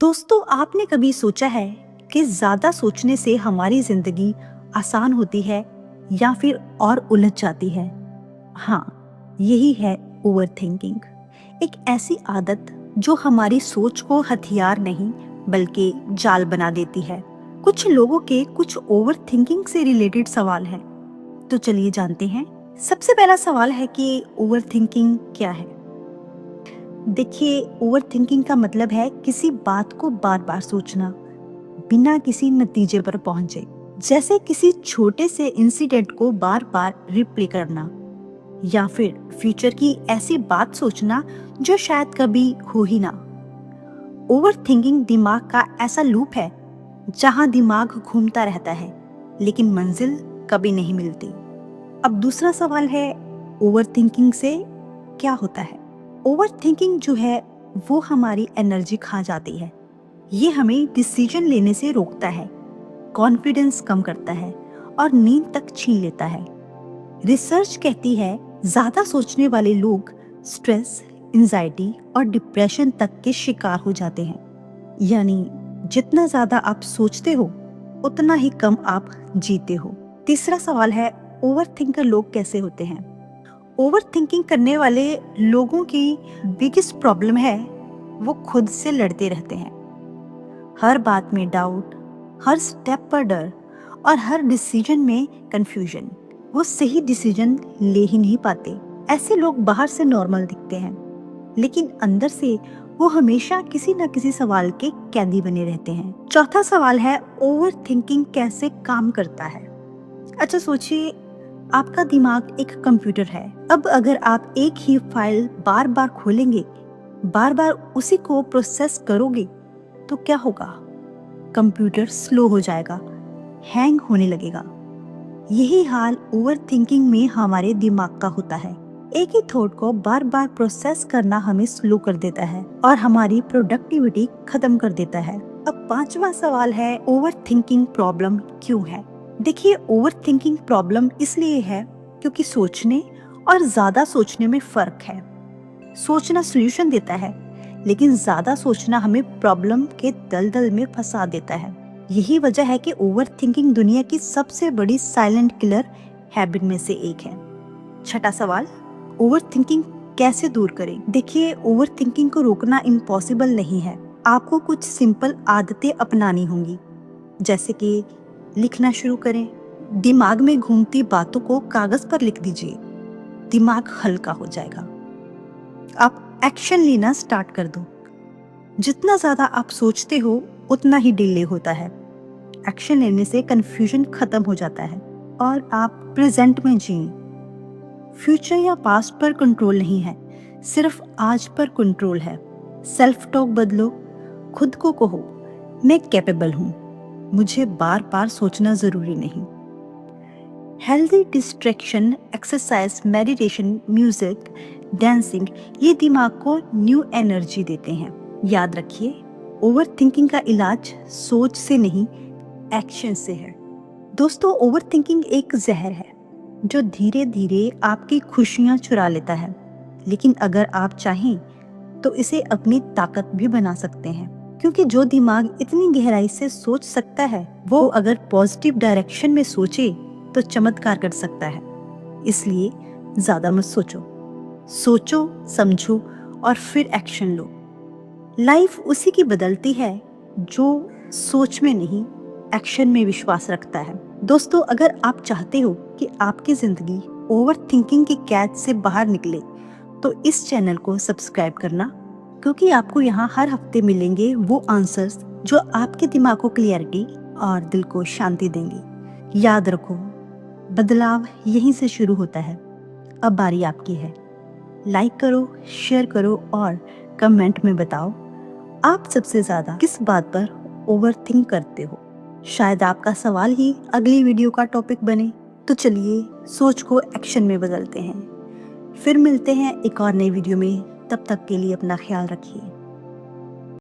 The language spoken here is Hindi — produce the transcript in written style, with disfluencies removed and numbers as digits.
दोस्तों, आपने कभी सोचा है कि ज्यादा सोचने से हमारी जिंदगी आसान होती है या फिर और उलझ जाती है? हाँ, यही है ओवर थिंकिंग। एक ऐसी आदत जो हमारी सोच को हथियार नहीं बल्कि जाल बना देती है। कुछ लोगों के कुछ ओवर थिंकिंग से रिलेटेड सवाल हैं, तो चलिए जानते हैं। सबसे पहला सवाल है कि ओवर थिंकिंग क्या है? देखिए, ओवर थिंकिंग का मतलब है किसी बात को बार बार सोचना बिना किसी नतीजे पर पहुंचे। जैसे किसी छोटे से इंसिडेंट को बार बार रिप्ले करना या फिर फ्यूचर की ऐसी बात सोचना जो शायद कभी हो ही ना। ओवर थिंकिंग दिमाग का ऐसा लूप है जहां दिमाग घूमता रहता है लेकिन मंजिल कभी नहीं मिलती। अब दूसरा सवाल है, ओवर थिंकिंग से क्या होता है? ओवर थिंकिंग जो है वो हमारी एनर्जी खा जाती है। ये हमें डिसीजन लेने से रोकता है, कॉन्फिडेंस कम करता है और नींद तक छीन लेता है। रिसर्च कहती है ज्यादा सोचने वाले लोग स्ट्रेस, एंजाइटी और डिप्रेशन तक के शिकार हो जाते हैं। यानी जितना ज्यादा आप सोचते हो उतना ही कम आप जीते हो। तीसरा सवाल है, ओवर थिंकर लोग कैसे होते हैं? ओवर थिंकिंग करने वाले लोगों की बिगेस्ट प्रॉब्लम है वो खुद से लड़ते रहते हैं। हर बात में डाउट, हर स्टेप पर डर और हर डिसीजन में कंफ्यूजन। वो सही डिसीजन ले ही नहीं पाते। ऐसे लोग बाहर से नॉर्मल दिखते हैं लेकिन अंदर से वो हमेशा किसी न किसी सवाल के कैदी बने रहते हैं। चौथा सवाल है, ओवर थिंकिंग कैसे काम करता है? अच्छा सोचिए, आपका दिमाग एक कंप्यूटर है। अब अगर आप एक ही फाइल बार बार खोलेंगे, बार बार उसी को प्रोसेस करोगे तो क्या होगा? कंप्यूटर स्लो हो जाएगा, हैंग होने लगेगा। यही हाल ओवर थिंकिंग में हमारे दिमाग का होता है। एक ही थॉट को बार बार प्रोसेस करना हमें स्लो कर देता है और हमारी प्रोडक्टिविटी खत्म कर देता है। अब पांचवा सवाल है, ओवर थिंकिंग प्रॉब्लम क्यों है? देखिए, ओवर थिंकिंग प्रॉब्लम इसलिए है क्योंकि सोचने और ज्यादा सोचने में फर्क है। सोचना सॉल्यूशन देता है लेकिन ज्यादा सोचना हमें प्रॉब्लम के दलदल में फंसा देता है। यही वजह है कि ओवर थिंकिंग दुनिया की सबसे बड़ी साइलेंट किलर हैबिट में से एक है। छठा सवाल, ओवर थिंकिंग कैसे दूर करें? देखिए, ओवर थिंकिंग को रोकना इम्पॉसिबल नहीं है। आपको कुछ सिंपल आदतें अपनानी होंगी, जैसे कि लिखना शुरू करें। दिमाग में घूमती बातों को कागज पर लिख दीजिए, दिमाग हल्का हो जाएगा। आप एक्शन लेना स्टार्ट कर दो। जितना ज्यादा आप सोचते हो उतना ही डिले होता है। एक्शन लेने से कंफ्यूजन खत्म हो जाता है और आप प्रेजेंट में जिए। फ्यूचर या पास्ट पर कंट्रोल नहीं है, सिर्फ आज पर कंट्रोल है। सेल्फ टॉक बदलो, खुद को कहो मैं कैपेबल हूँ, मुझे बार बार सोचना जरूरी नहीं। Healthy distraction, exercise, meditation, music, dancing ये दिमाग को न्यू एनर्जी देते हैं। याद रखिए, ओवर थिंकिंग का इलाज सोच से नहीं एक्शन से है। दोस्तों, ओवर थिंकिंग एक जहर है जो धीरे धीरे आपकी खुशियां चुरा लेता है, लेकिन अगर आप चाहें तो इसे अपनी ताकत भी बना सकते हैं। क्योंकि जो दिमाग इतनी गहराई से सोच सकता है वो अगर पॉजिटिव डायरेक्शन में सोचे तो चमत्कार कर सकता है। इसलिए ज्यादा मत सोचो, सोचो, समझो और फिर एक्शन लो। लाइफ उसी की बदलती है जो सोच में नहीं एक्शन में विश्वास रखता है। दोस्तों, अगर आप चाहते हो कि आपकी जिंदगी ओवर थिंकिंग की कैद से बाहर निकले तो इस चैनल को सब्सक्राइब करना, क्योंकि आपको यहाँ हर हफ्ते मिलेंगे वो आंसर्स जो आपके दिमाग को क्लियरिटी और दिल को शांति देंगे। याद रखो, बदलाव यहीं से शुरू होता है। अब बारी आपकी है। लाइक करो, शेयर करो और कमेंट में बताओ आप सबसे ज्यादा किस बात पर ओवर थिंक करते हो। शायद आपका सवाल ही अगली वीडियो का टॉपिक बने। तो चलिए सोच को एक्शन में बदलते हैं। फिर मिलते हैं एक और नई वीडियो में। तब तक के लिए अपना ख्याल रखिए।